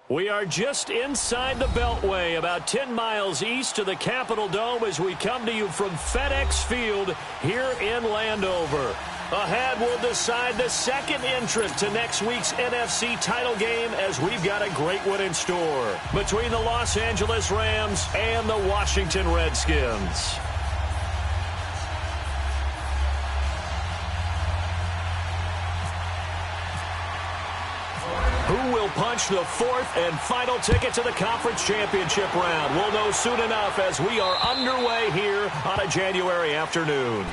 We are just inside the Beltway, about 10 miles east of the Capitol Dome as we come to you from FedEx Field here in Landover. Ahead, we'll decide the second entrant to next week's NFC title game as we've got a great one in store between the Los Angeles Rams and the Washington Redskins. Who will punch the fourth and final ticket to the conference championship round? We'll know soon enough as we are underway here on a January afternoon.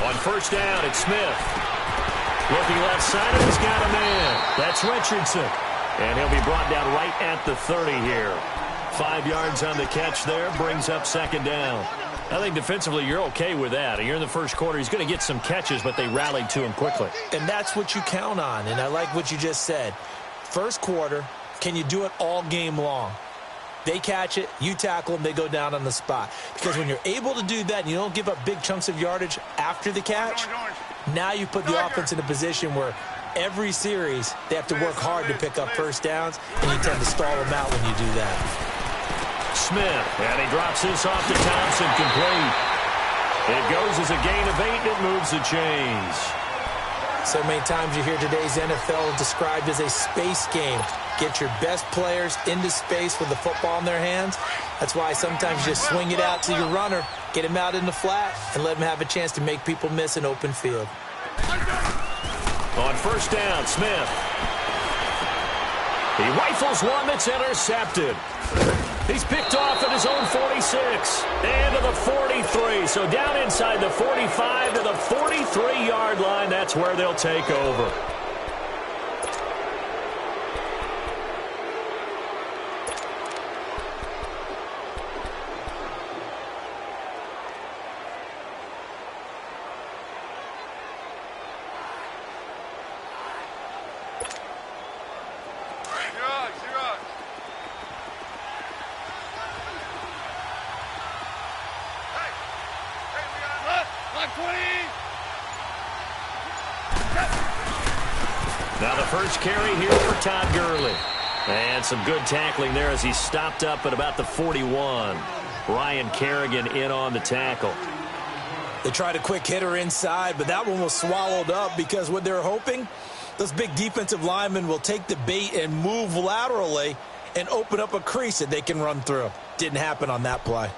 On first down, it's Smith. Looking left side, he's got a man. That's Richardson. And he'll be brought down right at the 30 here. 5 yards on the catch there, brings up second down. I think defensively you're okay with that. You're in the first quarter. He's going to get some catches, but they rallied to him quickly. And that's what you count on, and I like what you just said. First quarter, can you do it all game long? They catch it, you tackle them, they go down on the spot. Because when you're able to do that and you don't give up big chunks of yardage after the catch, now you put the offense in a position where every series they have to work hard to pick up first downs, and you tend to stall them out when you do that. Smith, and he drops this off to Thompson, complete. It goes as a gain of 8, and it moves the chains. So many times you hear today's NFL described as a space game. Get your best players into space with the football in their hands. That's why sometimes you just swing it out to your runner, get him out in the flat, and let him have a chance to make people miss an open field. On first down, Smith. He rifles one that's intercepted. He's picked off at his own 46 and to the 43. So down inside the 45 to the 43-yard line. That's where they'll take over. Now the first carry here for Todd Gurley. And some good tackling there as he stopped up at about the 41. Ryan Kerrigan in on the tackle. They tried a quick hitter inside, but that one was swallowed up because what they're hoping, those big defensive linemen will take the bait and move laterally and open up a crease that they can run through. Didn't happen on that play.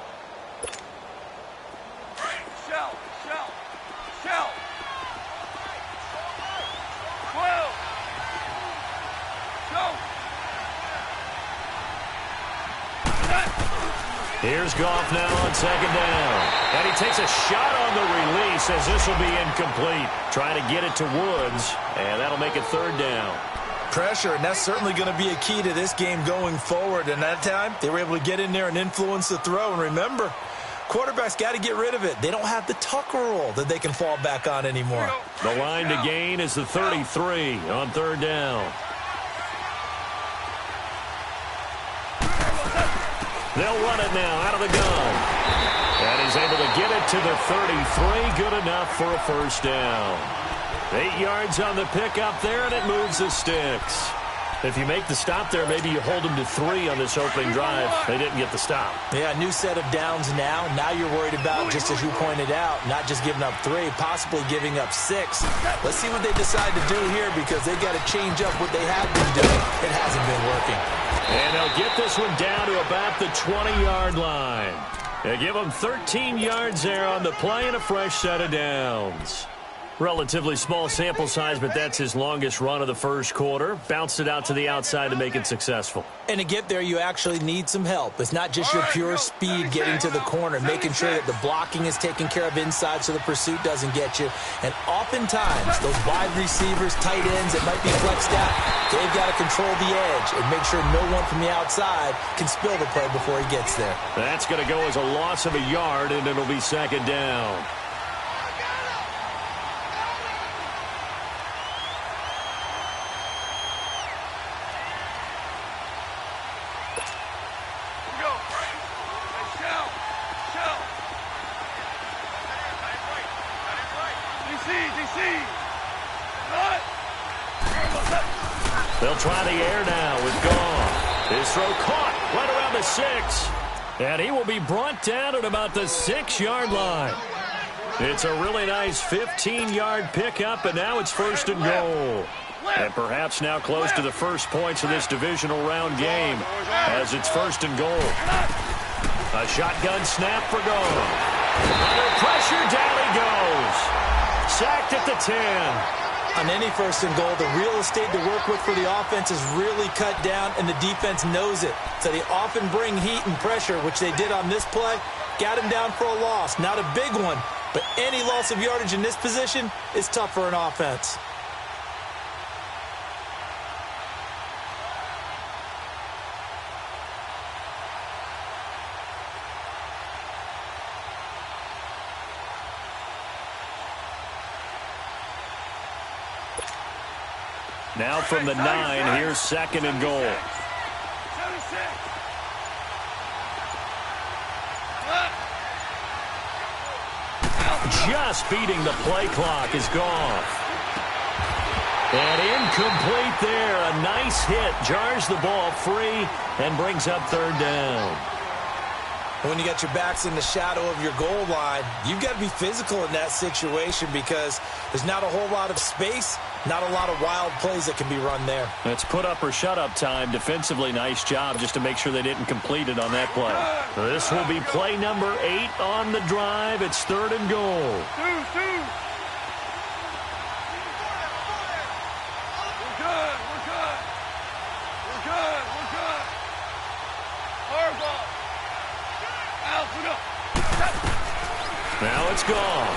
Here's Goff now on second down. And he takes a shot on the release as this will be incomplete. Trying to get it to Woods, and that'll make it third down. Pressure, and that's certainly going to be a key to this game going forward. And that time, they were able to get in there and influence the throw. And remember, quarterbacks got to get rid of it. They don't have the Tucker rule that they can fall back on anymore. The line to gain is the 33 on third down. They'll run it now out of the gun. And he's able to get it to the 33. Good enough for a first down. 8 yards on the pickup there, and it moves the sticks. If you make the stop there, maybe you hold them to 3 on this opening drive. They didn't get the stop. Yeah, new set of downs now. Now you're worried about, just as you pointed out, not just giving up 3, possibly giving up 6. Let's see what they decide to do here because they got to change up what they have been doing. It hasn't been working. And they'll get this one down to about the 20-yard line. They give them 13 yards there on the play and a fresh set of downs. Relatively small sample size, but that's his longest run of the first quarter. Bounced it out to the outside to make it successful. And to get there, you actually need some help. It's not just your pure speed getting to the corner, making sure that the blocking is taken care of inside so the pursuit doesn't get you. And oftentimes, those wide receivers, tight ends that might be flexed out, they've got to control the edge and make sure no one from the outside can spill the play before he gets there. That's going to go as a loss of a yard, and it'll be second down. They'll try the air now with Goff. His throw caught right around the 6. And he will be brought down at about the 6-yard line. It's a really nice 15-yard pickup, and now it's first and goal. And perhaps now close to the first points of this divisional round game as it's first and goal. A shotgun snap for Goff. Under pressure, down he goes. Sacked at the 10. On any first and goal, the real estate to work with for the offense is really cut down, and the defense knows it. So they often bring heat and pressure, which they did on this play. Got him down for a loss. Not a big one, but any loss of yardage in this position is tough for an offense. Now from the 9, here's second and goal. Just beating the play clock is Goff. And incomplete there. A nice hit. Jars the ball free and brings up third down. When you got your backs in the shadow of your goal line, you've got to be physical in that situation because there's not a whole lot of space, not a lot of wild plays that can be run there. It's put up or shut up time. Defensively, nice job just to make sure they didn't complete it on that play. This will be play number 8 on the drive. It's third and goal. Now it's gone.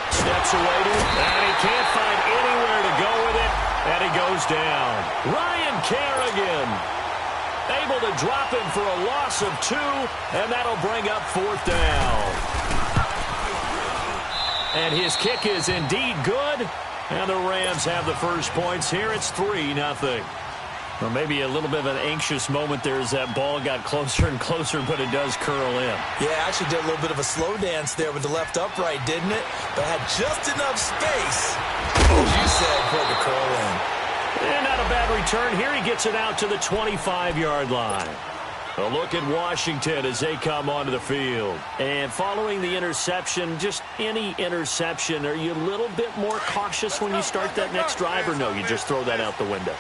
Steps away to it, and he can't find anywhere to go with it, and he goes down. Ryan Kerrigan able to drop him for a loss of 2, and that'll bring up fourth down. And his kick is indeed good, and the Rams have the first points here. It's 3-0. Or maybe a little bit of an anxious moment there as that ball got closer and closer, but it does curl in. Yeah, actually did a little bit of a slow dance there with the left upright, didn't it? But had just enough space, as you said, for it to curl in. And not a bad return. Here he gets it out to the 25-yard line. A look at Washington as they come onto the field. And following the interception, just any interception, are you a little bit more cautious when you start that next drive, or no, you just throw that out the window?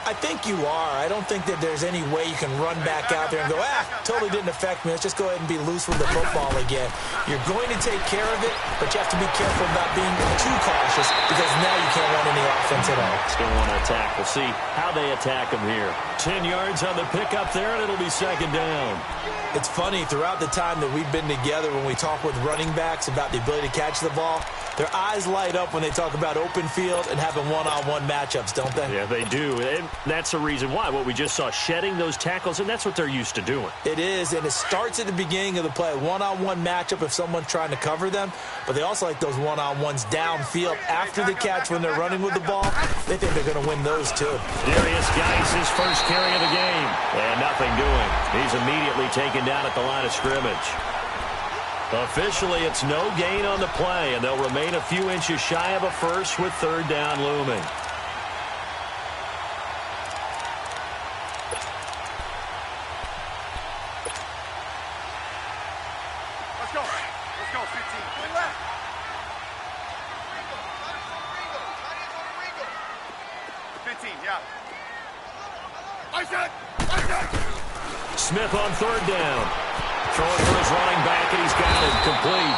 I think you are. I don't think that there's any way you can run back out there and go, totally didn't affect me. Let's just go ahead and be loose with the football again. You're going to take care of it, but you have to be careful about being too cautious because now you can't run any offense at all. Still want to attack. We'll see how they attack him here. 10 yards on the pickup there, and it'll be second down. It's funny, throughout the time that we've been together, when we talk with running backs about the ability to catch the ball, their eyes light up when they talk about open field and having one-on-one matchups, don't they? Yeah, they do. And that's the reason why. What we just saw, shedding those tackles, and that's what they're used to doing. It is, and it starts at the beginning of the play. One-on-one matchup if someone's trying to cover them, but they also like those one-on-ones downfield after the catch when they're running with the ball. They think they're going to win those, too. Darius Geis, his first carry of the game, and nothing doing. He's immediately taken down at the line of scrimmage. Officially, it's no gain on the play, and they'll remain a few inches shy of a first with third down looming. Let's go. Let's go, 15. Play left. 15, yeah. Isaac! Isaac! Smith on third down. Throwing for his running back, and he's got it complete.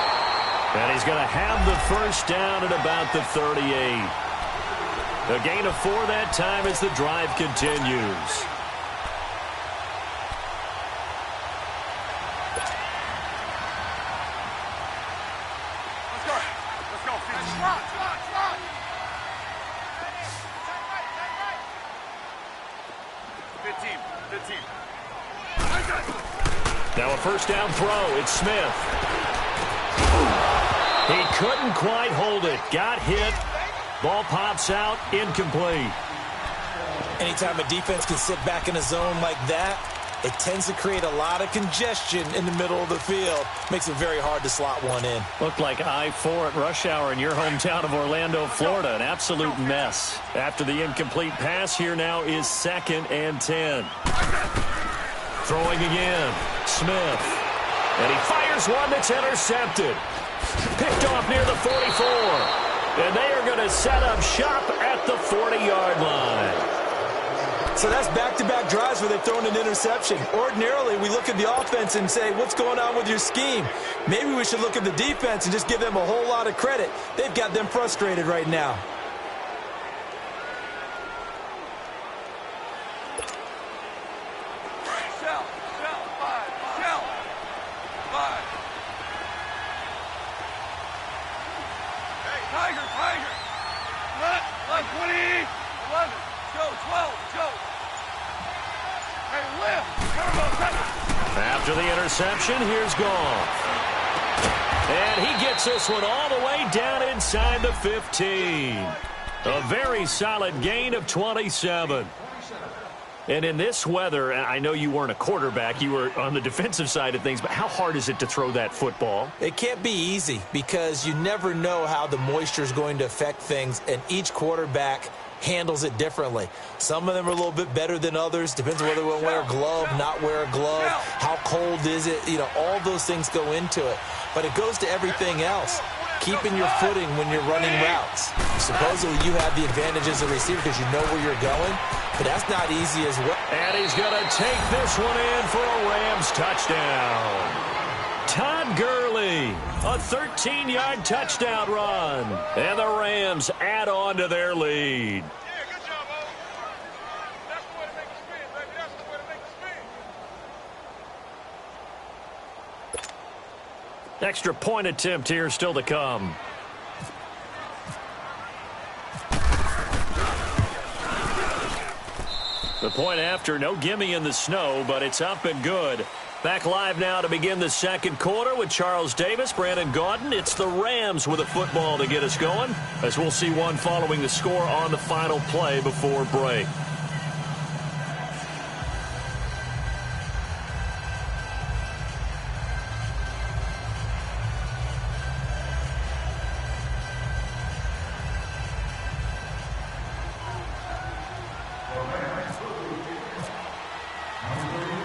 And he's going to have the first down at about the 38. A gain of 4 that time as the drive continues. Let's go. Slot. 15. Now a first down throw. It's Smith. He couldn't quite hold it. Got hit. Ball pops out. Incomplete. Anytime a defense can sit back in a zone like that, it tends to create a lot of congestion in the middle of the field. Makes it very hard to slot one in. Looked like I-4 at rush hour in your hometown of Orlando, Florida. An absolute mess. After the incomplete pass, here now is 2nd and 10. Throwing again. Smith. And he fires one that's intercepted. Picked off near the 44. And they are going to set up shop at the 40-yard line. So that's back-to-back drives where they've thrown an interception. Ordinarily, we look at the offense and say, what's going on with your scheme? Maybe we should look at the defense and just give them a whole lot of credit. They've got them frustrated right now. Tiger. Let 20. 11. Joe, 12. Joe. Hey, lift. After the interception, here's Goff. And he gets this one all the way down inside the 15. A very solid gain of 27. And in this weather, I know you weren't a quarterback, you were on the defensive side of things, but how hard is it to throw that football? It can't be easy because you never know how the moisture is going to affect things, and each quarterback handles it differently. Some of them are a little bit better than others. Depends on whether they wear a glove, not wear a glove, how cold is it. You know, all those things go into it. But it goes to everything else. Keeping your footing when you're running routes. Supposedly you have the advantage as a receiver because you know where you're going, but that's not easy as well. And he's going to take this one in for a Rams touchdown. Todd Gurley, a 13-yard touchdown run. And the Rams add on to their lead. Yeah, good job, Bo. That's the way to make it spin, baby. That's the way to make it spin. Extra point attempt here still to come. The point after, no gimme in the snow, but it's up and good. Back live now to begin the second quarter with Charles Davis, Brandon Gaudin. It's the Rams with a football to get us going, as we'll see one following the score on the final play before break.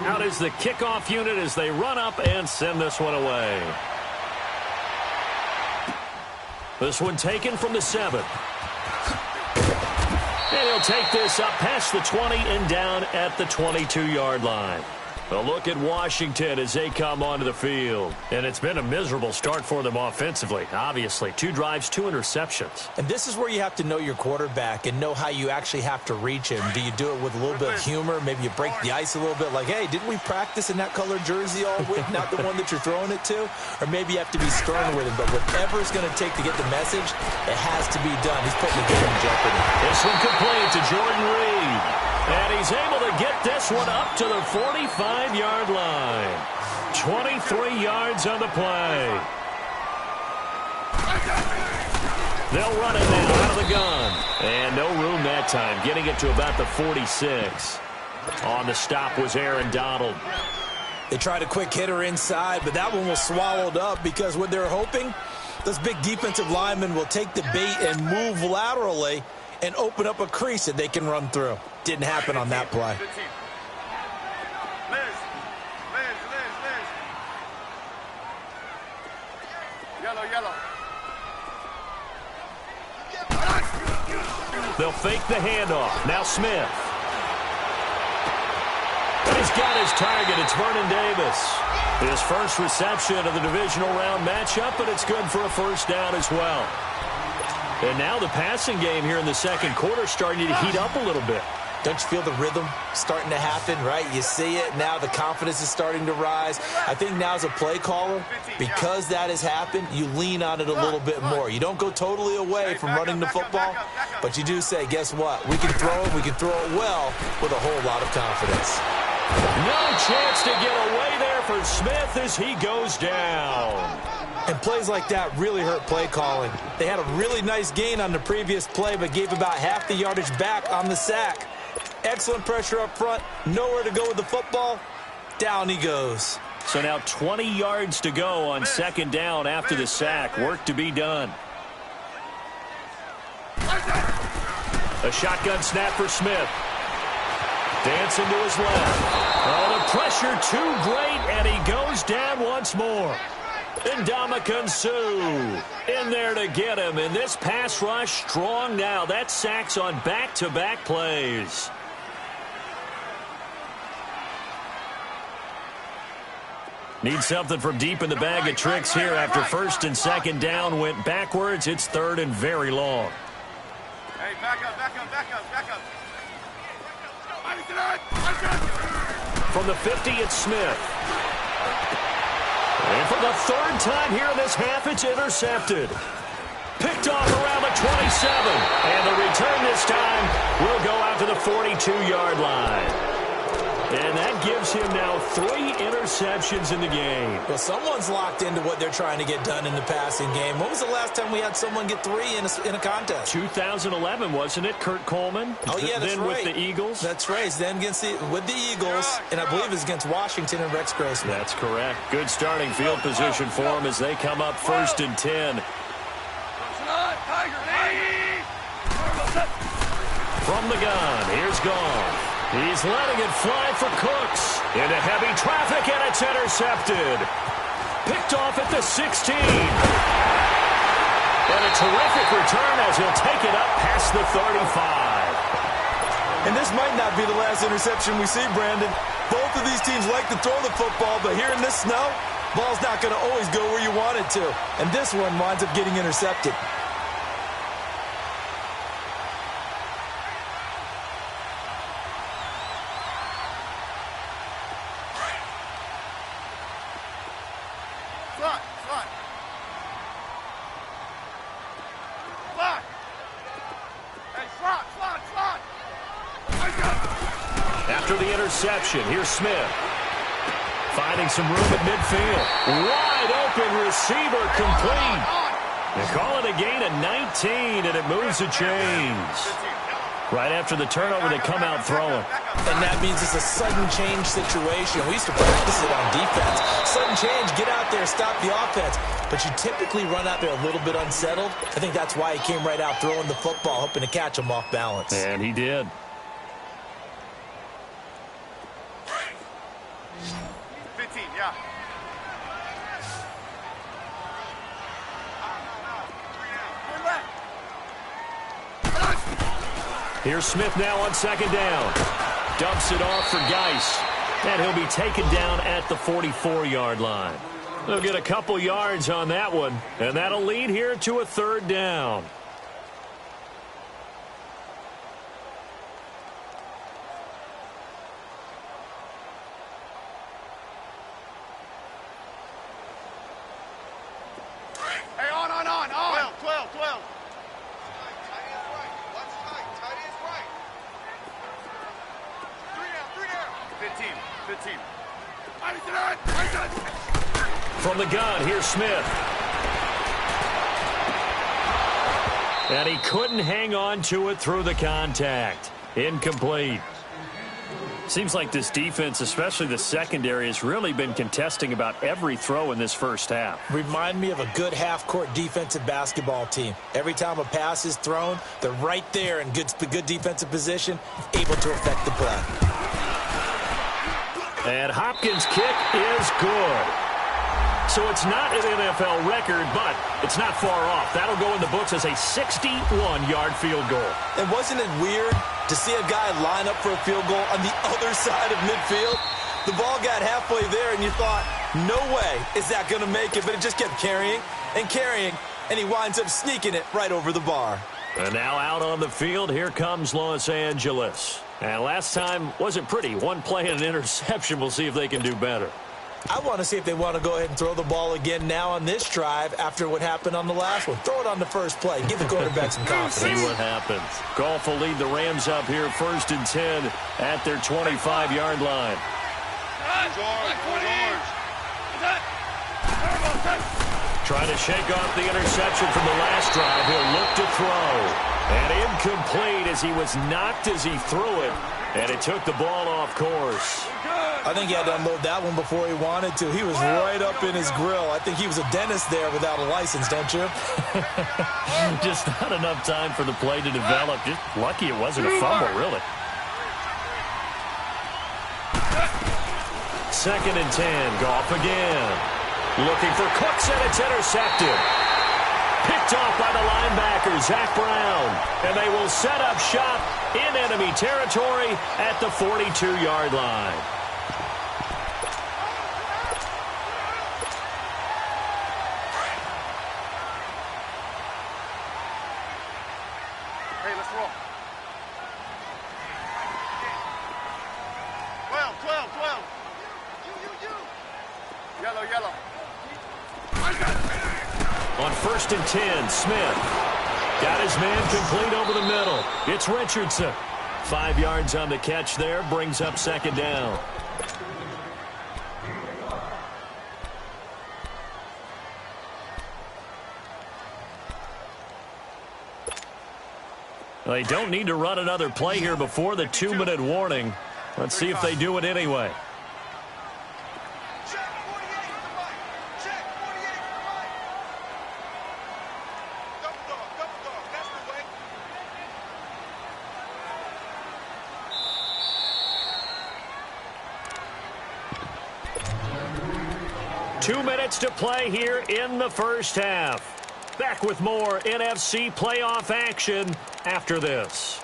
Out is the kickoff unit as they run up and send this one away. This one taken from the 7. And he'll take this up past the 20 and down at the 22-yard line. A look at Washington as they come onto the field. And it's been a miserable start for them offensively. Obviously, 2 drives, 2 interceptions. And this is where you have to know your quarterback and know how you actually have to reach him. Do you do it with a little bit of humor? Maybe you break the ice a little bit like, hey, didn't we practice in that colored jersey all week, not the one that you're throwing it to? Or maybe you have to be stern with him. But whatever it's going to take to get the message, it has to be done. He's putting the game in jeopardy. This one complete to Jordan Reed. And he's able to get this one up to the 45-yard line. 23 yards on the play. They'll run it now out of the gun. And no room that time, getting it to about the 46. On the stop was Aaron Donald. They tried a quick hitter inside, but that one was swallowed up because what they're hoping, those big defensive linemen will take the bait and move laterally and open up a crease that they can run through. Didn't happen on that play. Yellow. They'll fake the handoff. Now Smith. And He's got his target. It's Vernon Davis. His first reception of the divisional round matchup, but it's good for a first down as well. And now the passing game here in the second quarter starting to heat up a little bit. Don't you feel the rhythm starting to happen, right? You see it. Now the confidence is starting to rise. I think now as a play caller, because that has happened, you lean on it a little bit more. You don't go totally away from running the football, but you do say, guess what? We can throw it. We can throw it well with a whole lot of confidence. No chance to get away there for Smith as he goes down. And plays like that really hurt play calling. They had a really nice gain on the previous play, but gave about half the yardage back on the sack. Excellent pressure up front. Nowhere to go with the football. Down he goes. So now 20 yards to go on second down after the sack. Work to be done. A shotgun snap for Smith. Dancing to his left. Oh, the pressure too great, and he goes down once more. Ndamukong Suh in there to get him. And this pass rush strong now. That's sacks on back-to-back plays. Need something from deep in the bag of tricks here after first and second down went backwards. It's third and very long. Hey, back up, back up, back up, back up. From the 50, it's Smith. And for the third time here in this half, it's intercepted. Picked off around the 27. And the return this time will go out to the 42-yard line. And that gives him now 3 interceptions in the game. Well, someone's locked into what they're trying to get done in the passing game. When was the last time we had someone get 3 in a contest? 2011, wasn't it? Kurt Coleman. Oh, yeah, that's then right. with the Eagles. That's right. Then with the Eagles, and I believe it's against Washington and Rex Grossman. That's correct. Good starting field position for them as they come up first and 10. From the gun, here's Goff. He's letting it fly for Cooks. Into heavy traffic, and it's intercepted. Picked off at the 16. And a terrific return as he'll take it up past the 35. And this might not be the last interception we see, Brandon. Both of these teams like to throw the football, but here in this snow, ball's not going to always go where you want it to. And this one winds up getting intercepted. After the interception, here's Smith. Finding some room at midfield. Wide open receiver complete. They call it a gain of 19, and it moves the chains. Right after the turnover, they come out throwing. And that means it's a sudden change situation. We used to practice it on defense. Sudden change, get out there, stop the offense. But you typically run out there a little bit unsettled. I think that's why he came right out throwing the football, hoping to catch him off balance. And he did. 15, yeah. Here's Smith now on second down. Dumps it off for Geis. And he'll be taken down at the 44-yard line. They'll get a couple yards on that one. And that'll lead here to a third down. Hey, on. 12. Tight is right. Watch tight. Tight is right. 3 down. 15. From the gun, here's Smith. And he couldn't hang on to it through the contact. Incomplete. Seems like this defense, especially the secondary, has really been contesting about every throw in this first half. Remind me of a good half-court defensive basketball team. Every time a pass is thrown, they're right there in good defensive position, able to affect the play. And Hopkins' kick is good. So it's not an NFL record, but it's not far off. That'll go in the books as a 61-yard field goal. And wasn't it weird To see a guy line up for a field goal on the other side of midfield, the ball got halfway there, and you thought, no way is that going to make it, but it just kept carrying and carrying, and he winds up sneaking it right over the bar. And now out on the field, here comes Los Angeles. And last time wasn't pretty. One play and an interception. We'll see if they can do better. I want to see if they want to go ahead and throw the ball again now on this drive after what happened on the last one. Throw it on the first play. Give the quarterback some confidence. See what happens. Goff will lead the Rams up here 1st and 10 at their 25-yard line. Trying to shake off the interception from the last drive. He'll look to throw. And incomplete as he was knocked as he threw it. And it took the ball off course. I think he had to unload that one before he wanted to. He was right up in his grill. I think he was a dentist there without a license, don't you? Just not enough time for the play to develop. Just lucky it wasn't a fumble, really. 2nd and 10. Goff again. Looking for Cooks, and it's intercepted. Picked off by the linebacker, Zach Brown. And they will set up shop in enemy territory at the 42-yard line. Hey, let's roll. 12. You. Yellow. On 1st and 10, Smith. Got his man complete over the middle. It's Richardson. 5 yards on the catch there. Brings up 2nd down. They don't need to run another play here before the 2-minute warning. Let's see if they do it anyway. Two minutes to play here in the first half. Back with more NFC playoff action after this.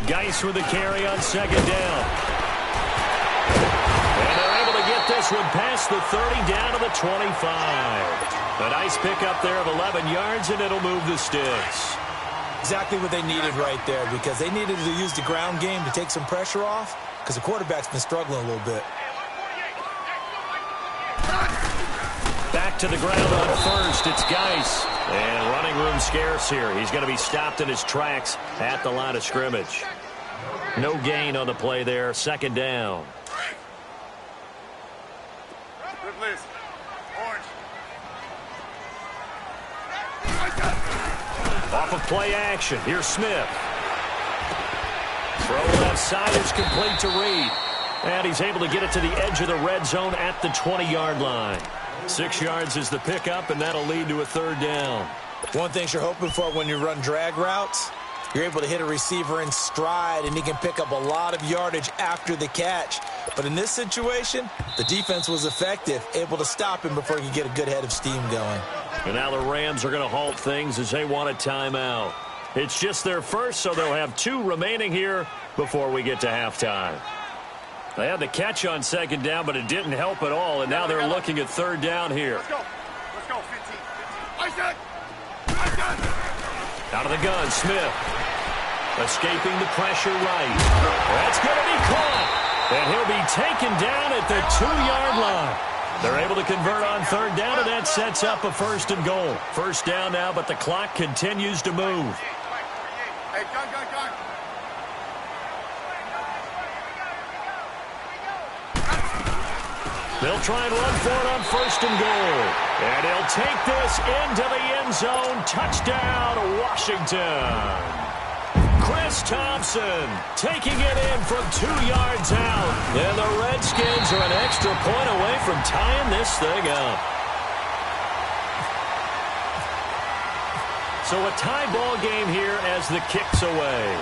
Geis with the carry on 2nd down. And they're able to get this one past the 30 down to the 25. A nice pickup there of 11 yards, and it'll move the sticks. Exactly what they needed right there, because they needed to use the ground game to take some pressure off, because the quarterback's been struggling a little bit. Back to the ground on 1st. It's Geis. And running room scarce here. He's going to be stopped in his tracks at the line of scrimmage. No gain on the play there. 2nd down. Off of play action. Here's Smith. Throw left side is complete to Reed. And he's able to get it to the edge of the red zone at the 20-yard line. 6 yards is the pickup, and that'll lead to a 3rd down. One thing you're hoping for when you run drag routes, you're able to hit a receiver in stride, and he can pick up a lot of yardage after the catch. But in this situation, the defense was effective, able to stop him before he could get a good head of steam going. And now the Rams are going to halt things as they want a timeout. It's just their first, so they'll have 2 remaining here before we get to halftime. They had the catch on 2nd down, but it didn't help at all, and now they're looking at 3rd down here. Let's go, 15. Out of the gun, Smith. Escaping the pressure right. That's going to be caught. And he'll be taken down at the 2-yard line. They're able to convert on 3rd down, and that sets up a 1st and goal. 1st down now, but the clock continues to move. Hey, gun. They'll try and run for it on 1st and goal. And he'll take this into the end zone. Touchdown, Washington. Chris Thompson taking it in from 2 yards out. And the Redskins are an extra point away from tying this thing up. So a tie ball game here as the kick's away.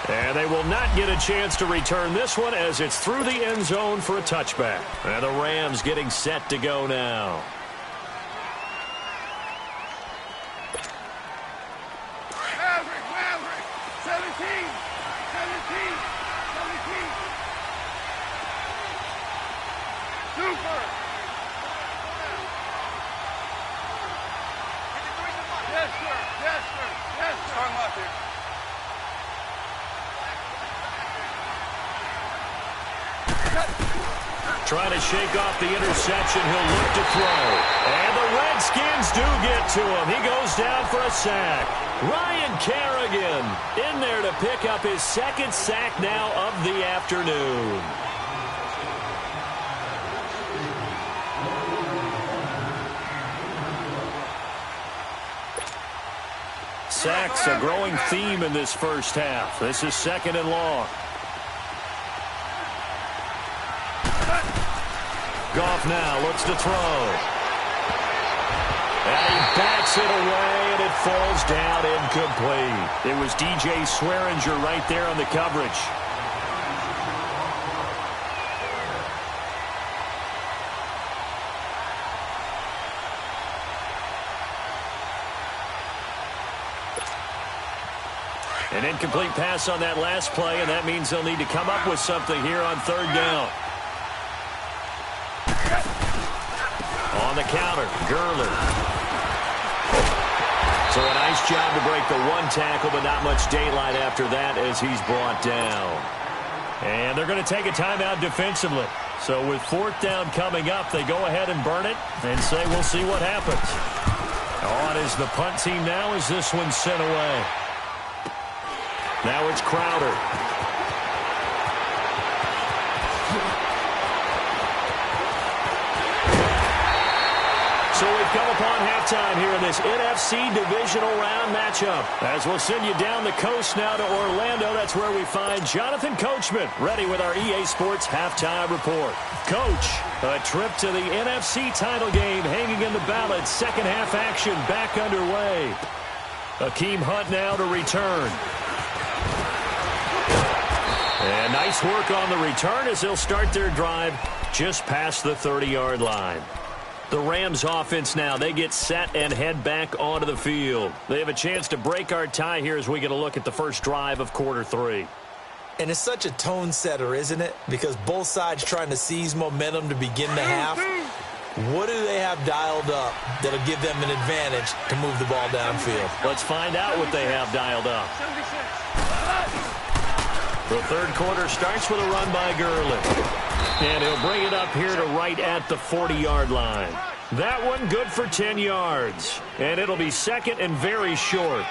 And they will not get a chance to return this one as it's through the end zone for a touchback. And the Rams getting set to go now. Maverick, 17. Super. Yes, sir. Strong left here. Trying to shake off the interception. He'll look to throw. And the Redskins do get to him. He goes down for a sack. Ryan Kerrigan in there to pick up his second sack now of the afternoon. Sacks a growing theme in this first half. This is 2nd and long. Goff now looks to throw. And he backs it away, and it falls down incomplete. It was DJ Swearinger right there on the coverage. An incomplete pass on that last play, and that means they'll need to come up with something here on 3rd down. On the counter, Gurley. So a nice job to break the 1 tackle, but not much daylight after that as he's brought down. And they're going to take a timeout defensively. So with 4th down coming up, they go ahead and burn it and say we'll see what happens. On is the punt team now as this one's sent away. Now it's Crowder. So we've come upon halftime here in this NFC Divisional Round matchup. As we'll send you down the coast now to Orlando, that's where we find Jonathan Coachman ready with our EA Sports Halftime Report. Coach, a trip to the NFC title game hanging in the balance. Second half action back underway. Akeem Hunt now to return. And nice work on the return as they'll start their drive just past the 30-yard line. The Rams offense now, they get set and head back onto the field. They have a chance to break our tie here as we get a look at the first drive of quarter 3. And it's such a tone setter, isn't it? Because both sides trying to seize momentum to begin the half. What do they have dialed up that'll give them an advantage to move the ball downfield? Let's find out what they have dialed up. The 3rd quarter starts with a run by Gurley. And he'll bring it up here to right at the 40-yard line. That one good for 10 yards. And it'll be 2nd and very short.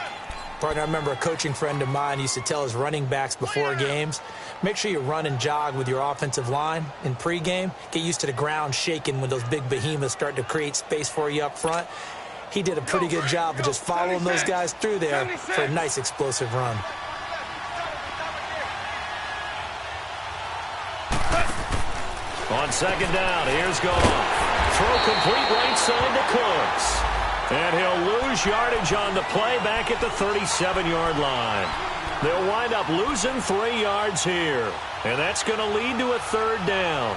Partner, I remember a coaching friend of mine used to tell his running backs before games, make sure you run and jog with your offensive line in pregame. Get used to the ground shaking when those big behemoths start to create space for you up front. He did a pretty good job of just following those guys through there for a nice explosive run. On 2nd down, here's Goff. Throw complete right side to Cooks. And he'll lose yardage on the play back at the 37-yard line. They'll wind up losing 3 yards here. And that's going to lead to a 3rd down.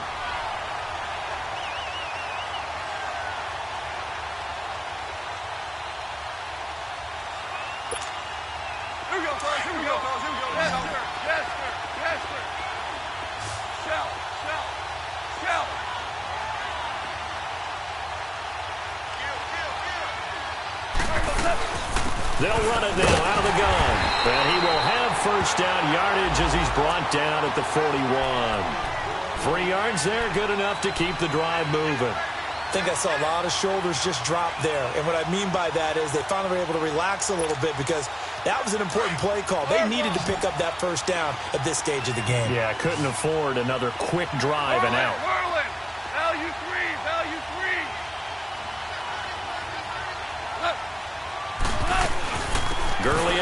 Here we go, fellas. Here we go. Yes, sir. Yes, sir. Yes, sir. Shell. They'll run it now out of the gun. And he will have 1st down yardage as he's brought down at the 41. 3 yards there, good enough to keep the drive moving. I think I saw a lot of shoulders just drop there. And what I mean by that is they finally were able to relax a little bit because that was an important play call. They needed to pick up that 1st down at this stage of the game. Yeah, couldn't afford another quick drive and out. Value 3.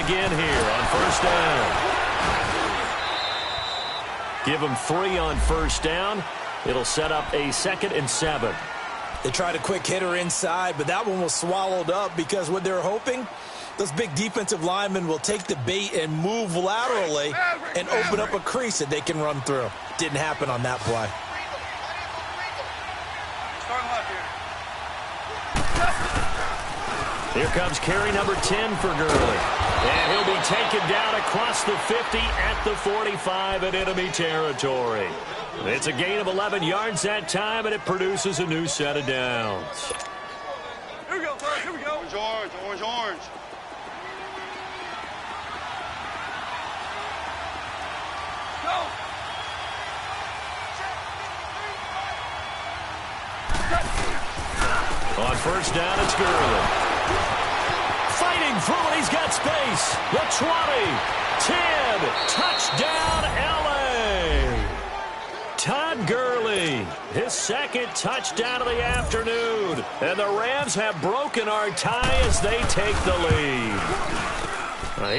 again here on first down. Give them 3 on first down. It'll set up a 2nd and 7. They tried a quick hitter inside, but that one was swallowed up because what they're hoping, those big defensive linemen will take the bait and move laterally and open up a crease that they can run through. Didn't happen on that play. Here comes carry number 10 for Gurley. And he'll be taken down across the 50 at the 45 in enemy territory. It's a gain of 11 yards that time, and it produces a new set of downs. Here we go, Bert. Here we go. Orange, orange, orange. Go. On first down, it's Gurley. Fighting through it, he's got space. The 20, 10, touchdown LA. Todd Gurley, his 2nd touchdown of the afternoon. And the Rams have broken our tie as they take the lead.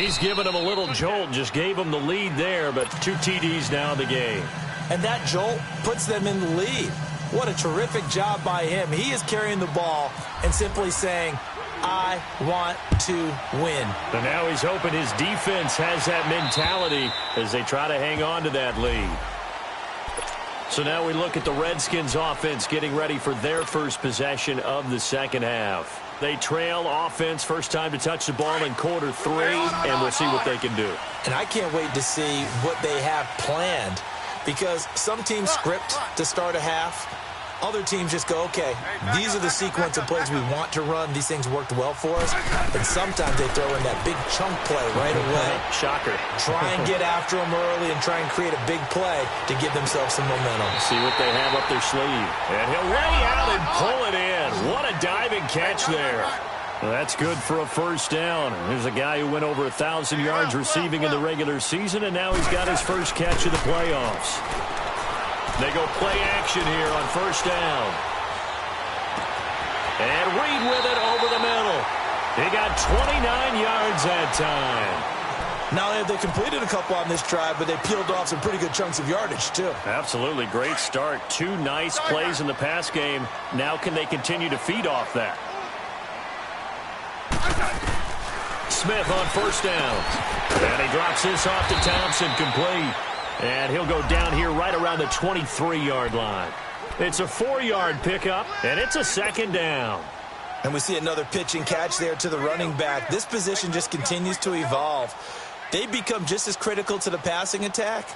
He's given them a little jolt, just gave them the lead there, but 2 TDs now in the game. And that jolt puts them in the lead. What a terrific job by him. He is carrying the ball and simply saying, I want to win. And now he's hoping his defense has that mentality as they try to hang on to that lead. So now we look at the Redskins offense getting ready for their first possession of the second half. They trail offense, first time to touch the ball in quarter 3, and we'll see what they can do. And I can't wait to see what they have planned, because some teams script to start a half. Other teams just go, okay, these are the sequence of plays we want to run. These things worked well for us. And sometimes they throw in that big chunk play right away. Shocker. Try and get after them early and try and create a big play to give themselves some momentum. See what they have up their sleeve. And he'll lay out and pull it in. What a diving catch there. Well, that's good for a first down. There's a guy who went over 1,000 yards receiving in the regular season, and now he's got his first catch of the playoffs. They go play action here on first down. And Reed with it over the middle. He got 29 yards that time. Now, they completed a couple on this drive, but they peeled off some pretty good chunks of yardage, too. Absolutely. Great start. 2 nice plays in the pass game. Now can they continue to feed off that? Smith on first down. And he drops this off to Thompson, complete. And he'll go down here right around the 23-yard line. It's a 4-yard pickup, and it's a 2nd down. And we see another pitch and catch there to the running back. This position just continues to evolve. They become just as critical to the passing attack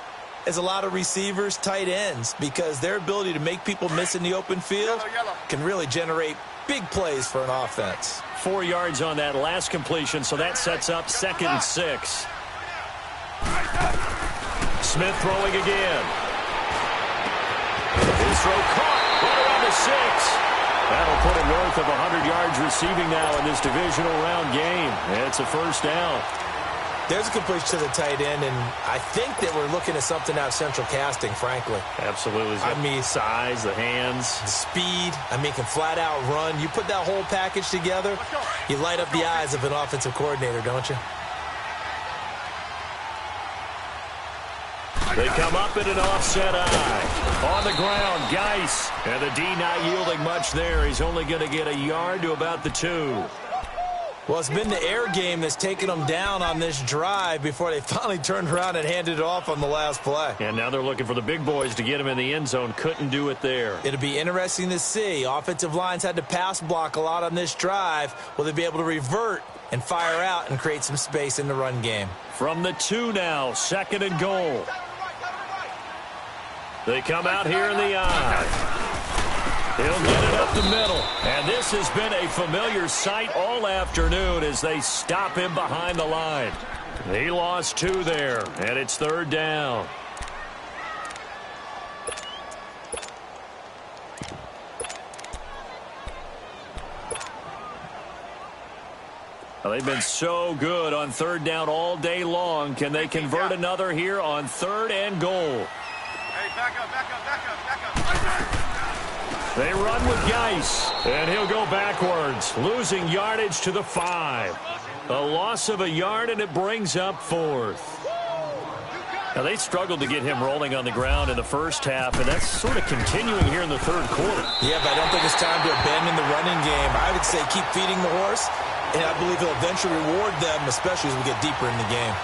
as a lot of receivers, tight ends, because their ability to make people miss in the open field can really generate big plays for an offense. 4 yards on that last completion, so that sets up 2nd and 6. Smith throwing again. His throw caught right around the 6. That'll put him north of 100 yards receiving now in this divisional round game. It's a first down. There's a completion to the tight end, and I think that we're looking at something out of central casting, frankly. Absolutely. I mean, size, the hands. The speed, can flat out run. You put that whole package together, you light up the eyes of an offensive coordinator, don't you? They come up in an offset eye. On the ground, Geis. And the D not yielding much there. He's only going to get a yard to about the 2. Well, it's been the air game that's taken them down on this drive before they finally turned around and handed it off on the last play. And now they're looking for the big boys to get him in the end zone. Couldn't do it there. It'll be interesting to see. Offensive lines had to pass block a lot on this drive. Will they be able to revert and fire out and create some space in the run game? From the 2 now, 2nd and goal. They come out here in the eye. He'll get it up the middle. And this has been a familiar sight all afternoon as they stop him behind the line. He lost 2 there, and it's 3rd down. Well, they've been so good on 3rd down all day long. Can they convert another here on 3rd and goal? Hey, back up, back up, back up, back up. They run with Geis, and he'll go backwards, losing yardage to the 5. A loss of a yard, and it brings up 4th. Now, they struggled to get him rolling on the ground in the first half, and that's sort of continuing here in the third quarter. Yeah, but I don't think it's time to abandon the running game. I would say keep feeding the horse, and I believe he'll eventually reward them, especially as we get deeper in the game.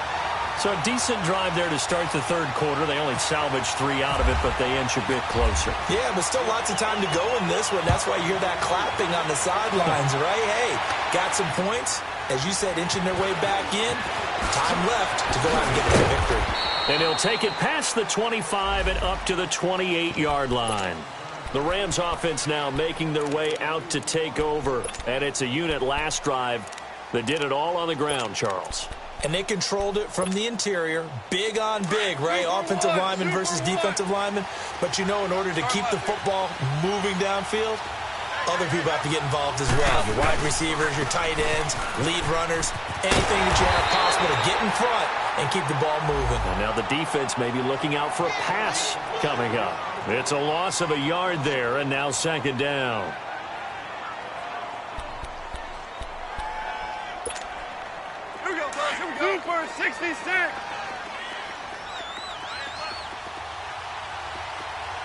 So a decent drive there to start the third quarter. They only salvaged 3 out of it, but they inch a bit closer. Yeah, but still lots of time to go in this one. That's why you hear that clapping on the sidelines, right? Hey, got some points. As you said, inching their way back in. Time left to go out and get that victory. And he'll take it past the 25 and up to the 28-yard line. The Rams offense now making their way out to take over. And it's a unit last drive that did it all on the ground, Charles. And they controlled it from the interior. Big on big, right? Offensive lineman versus defensive lineman. But, you know, in order to keep the football moving downfield, other people have to get involved as well. Your wide receivers, your tight ends, lead runners, anything that you have possible to get in front and keep the ball moving. And now the defense may be looking out for a pass coming up. It's a loss of a yard there, and now second down. Here we go, guys. Here we go. Super 66.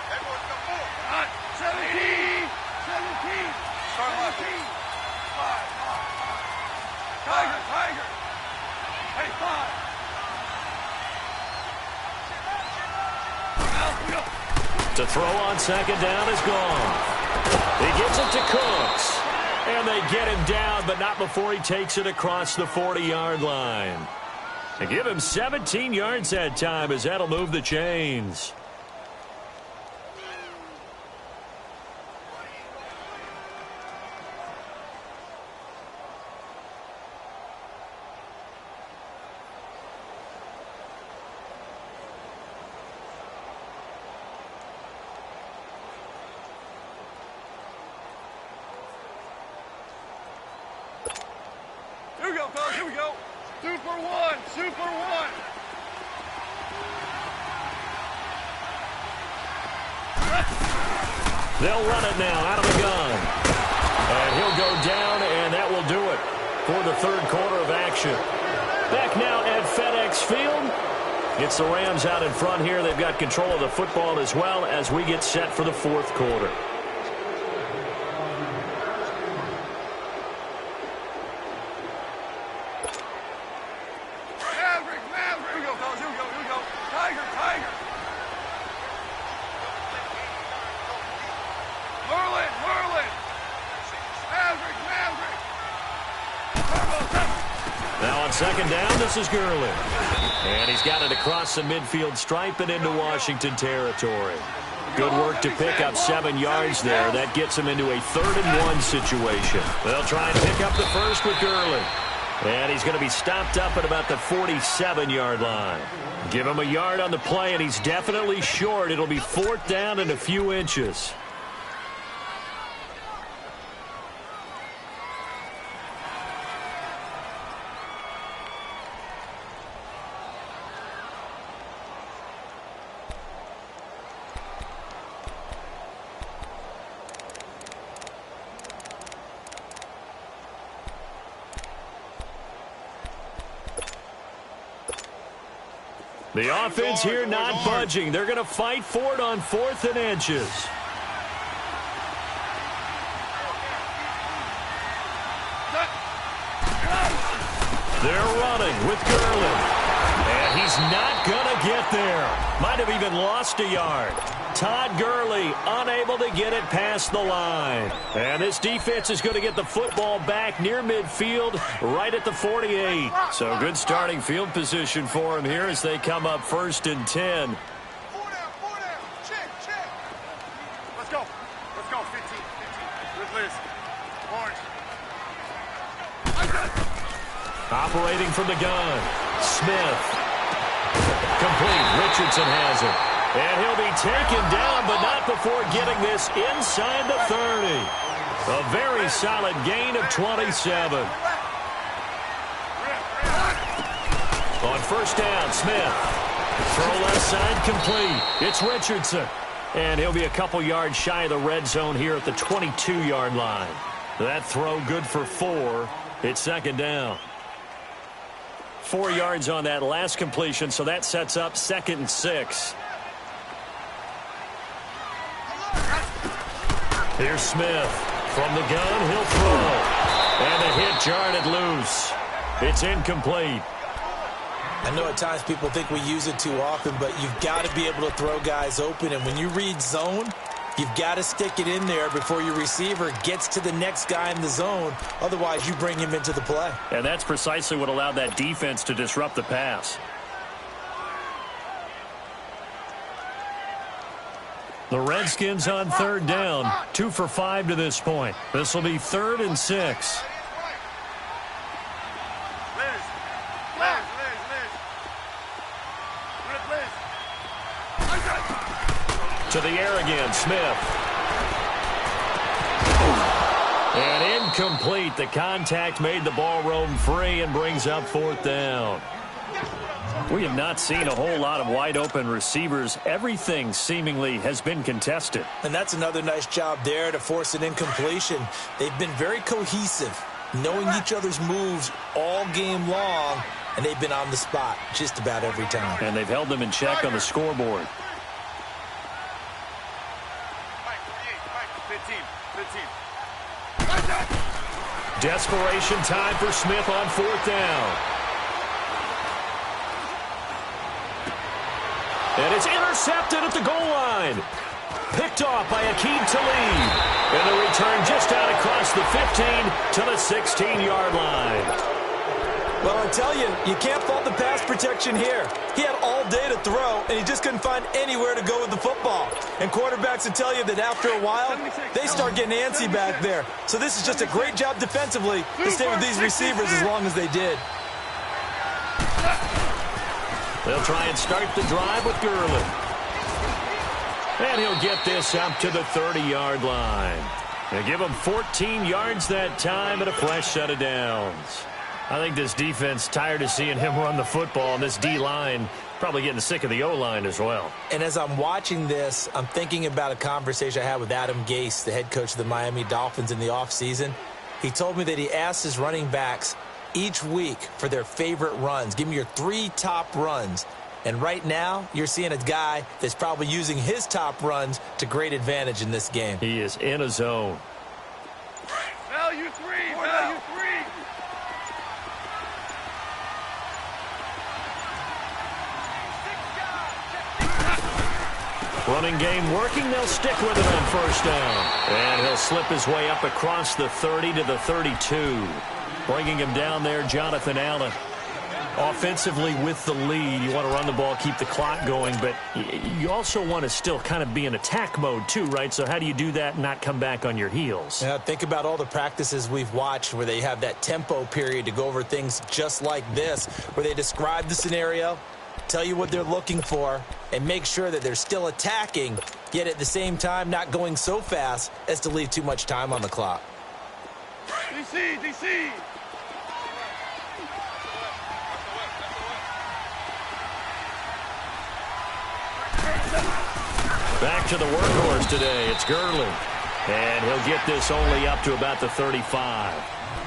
Everyone come forward. 17. 17. Start left. 5. Tiger, Tiger. Hey, 5. To throw on second down is gone. He gives it to Cooks. And they get him down, but not before he takes it across the 40-yard line. They give him 17 yards that time, as that'll move the chains. Here we go, fellas. Here we go. Super 1. Super 1. They'll run it now out of the gun. And he'll go down, and that will do it for the third quarter of action. Back now at FedEx Field. It's the Rams out in front here. They've got control of the football as well as we get set for the fourth quarter. Second down, this is Gurley. And he's got it across the midfield stripe and into Washington territory. Good work to pick up 7 yards there. That gets him into a 3rd-and-1 situation. They'll try and pick up the first with Gurley. And he's going to be stopped up at about the 47-yard line. Give him a yard on the play, and he's definitely short. It'll be 4th down and a few inches. The offense here not budging. They're going to fight for it on 4th and inches. They're running with Gurley. And he's not going to get there. Might have even lost a yard. Todd Gurley unable to get it past the line. And this defense is going to get the football back near midfield right at the 48. So good starting field position for him here as they come up 1st and 10. 4 down. Check. Let's go. 15. Good list. Orange. Operating from the gun. Smith. Complete. Richardson has it. And he'll be taken down, but not before getting this inside the 30. A very solid gain of 27. On 1st down, Smith. Throw left side complete. It's Richardson. And he'll be a couple yards shy of the red zone here at the 22-yard line. That throw good for 4. It's second down. 4 yards on that last completion, so that sets up 2nd and 6. Here's Smith. From the gun, he'll throw. And the hit jarred it loose. It's incomplete. I know at times people think we use it too often, but you've got to be able to throw guys open. And when you read zone, you've got to stick it in there before your receiver gets to the next guy in the zone. Otherwise, you bring him into the play. And that's precisely what allowed that defense to disrupt the pass. The Redskins on 3rd down, 2 for 5 to this point. This will be 3rd and 6. To the air again, Smith. And incomplete. The contact made the ball roam free and brings up 4th down. We have not seen a whole lot of wide-open receivers. Everything seemingly has been contested. And that's another nice job there to force an incompletion. They've been very cohesive, knowing each other's moves all game long, and they've been on the spot just about every time. And they've held them in check on the scoreboard. 15. Desperation time for Smith on 4th down. And it's intercepted at the goal line. Picked off by Akeem Talib. And the return just out across the 15 to the 16-yard line. Well, I tell you, you can't fault the pass protection here. He had all day to throw, and he just couldn't find anywhere to go with the football. And quarterbacks will tell you that after a while, they start getting antsy back there. So this is just a great job defensively to stay with these receivers as long as they did. They'll try and start the drive with Gurley. And he'll get this up to the 30-yard line. They give him 14 yards that time and a fresh set of downs. I think this defense tired of seeing him run the football, and this D-line probably getting sick of the O-line as well. And as I'm watching this, I'm thinking about a conversation I had with Adam Gase, the head coach of the Miami Dolphins, in the offseason. He told me that he asked his running backs each week for their favorite runs. Give me your 3 top runs. And right now, you're seeing a guy that's probably using his top runs to great advantage in this game. He is in a zone. Value 3. Value 3. Running game working. They'll stick with it on 1st down. And he'll slip his way up across the 30 to the 32. Bringing him down there, Jonathan Allen. Offensively with the lead, you want to run the ball, keep the clock going, but you also want to still kind of be in attack mode too, right? So how do you do that and not come back on your heels? Yeah, think about all the practices we've watched where they have that tempo period to go over things just like this, where they describe the scenario, tell you what they're looking for, and make sure that they're still attacking, yet at the same time not going so fast as to leave too much time on the clock. DC. Back to the workhorse today. It's Gurley. And he'll get this only up to about the 35.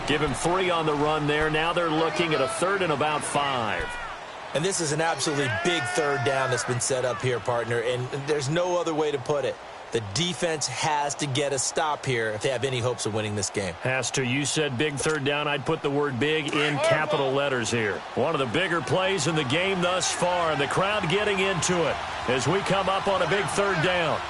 Give him 3 on the run there. Now they're looking at a 3rd and about 5. And this is an absolutely big 3rd down that's been set up here, partner, and there's no other way to put it. The defense has to get a stop here if they have any hopes of winning this game. Has to. You said big 3rd down. I'd put the word big in capital letters here. One of the bigger plays in the game thus far, and the crowd getting into it as we come up on a big 3rd down.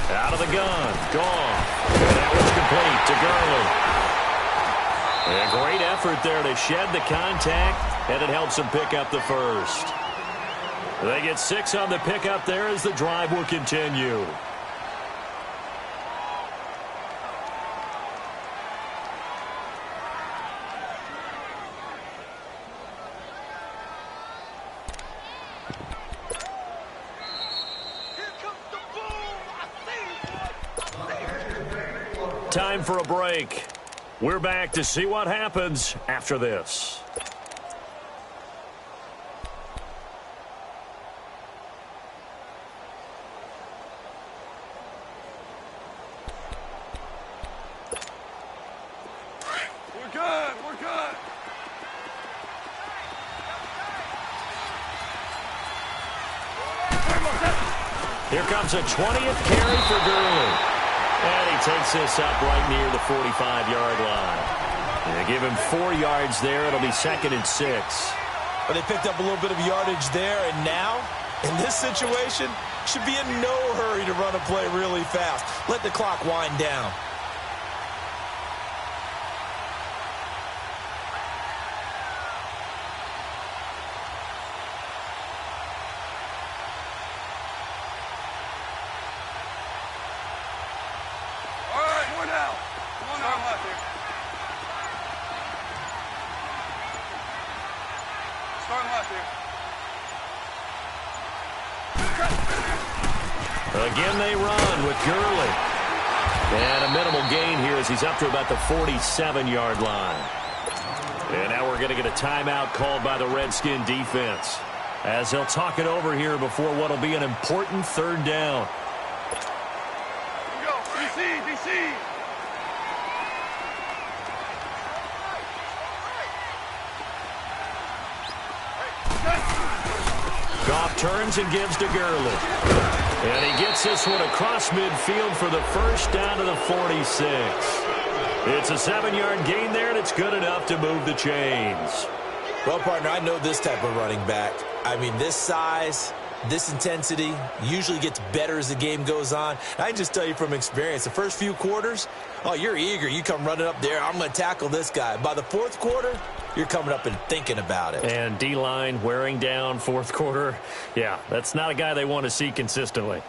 Out of the gun. Gone. And that was complete to Gurley. A great effort there to shed the contact, and it helps them pick up the 1st. They get 6 on the pickup there as the drive will continue. Time for a break. We're back to see what happens after this. We're good. We're good. Here comes a 20th carry for Gurley. And he takes this up right near the 45-yard line. Yeah, give him 4 yards there. It'll be 2nd and 6. But they picked up a little bit of yardage there, and now, in this situation, should be in no hurry to run a play really fast. Let the clock wind down. Again, they run with Gurley. And a minimal gain here as he's up to about the 47-yard line. And now we're going to get a timeout called by the Redskin defense, as they'll talk it over here before what will be an important 3rd down. Here we go. DC, DC. Goff turns and gives to Gurley. And he gets this one across midfield for the 1st down to the 46. It's a 7-yard gain there, and it's good enough to move the chains. Well, partner, I know this type of running back. I mean, this size, this intensity usually gets better as the game goes on. I can just tell you from experience, the first few quarters, oh, you're eager. You come running up there, I'm going to tackle this guy. By the 4th quarter, you're coming up and thinking about it. And D-line wearing down 4th quarter. Yeah, that's not a guy they want to see consistently.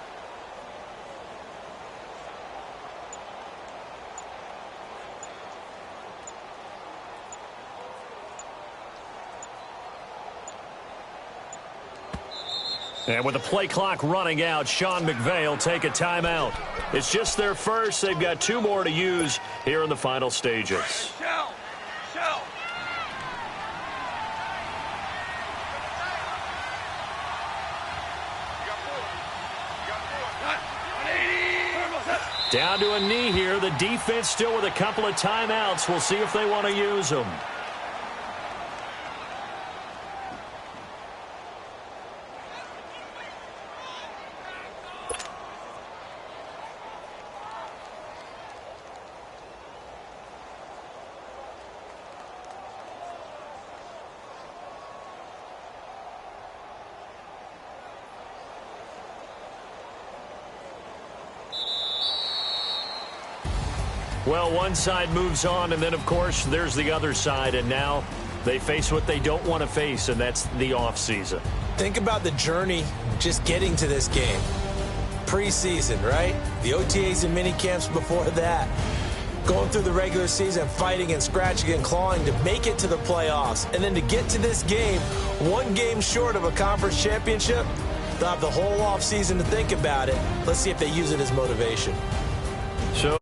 And with the play clock running out, Sean McVay will take a timeout. It's just their first. They've got 2 more to use here in the final stages. Shell. Shell. Down to a knee here. The defense still with a couple of timeouts. We'll see if they want to use them. Well, one side moves on, and then, of course, there's the other side, and now they face what they don't want to face, and that's the offseason. Think about the journey just getting to this game. Preseason, right? The OTAs and mini camps before that. Going through the regular season, fighting and scratching and clawing to make it to the playoffs. And then to get to this game, 1 game short of a conference championship, they'll have the whole offseason to think about it. Let's see if they use it as motivation. So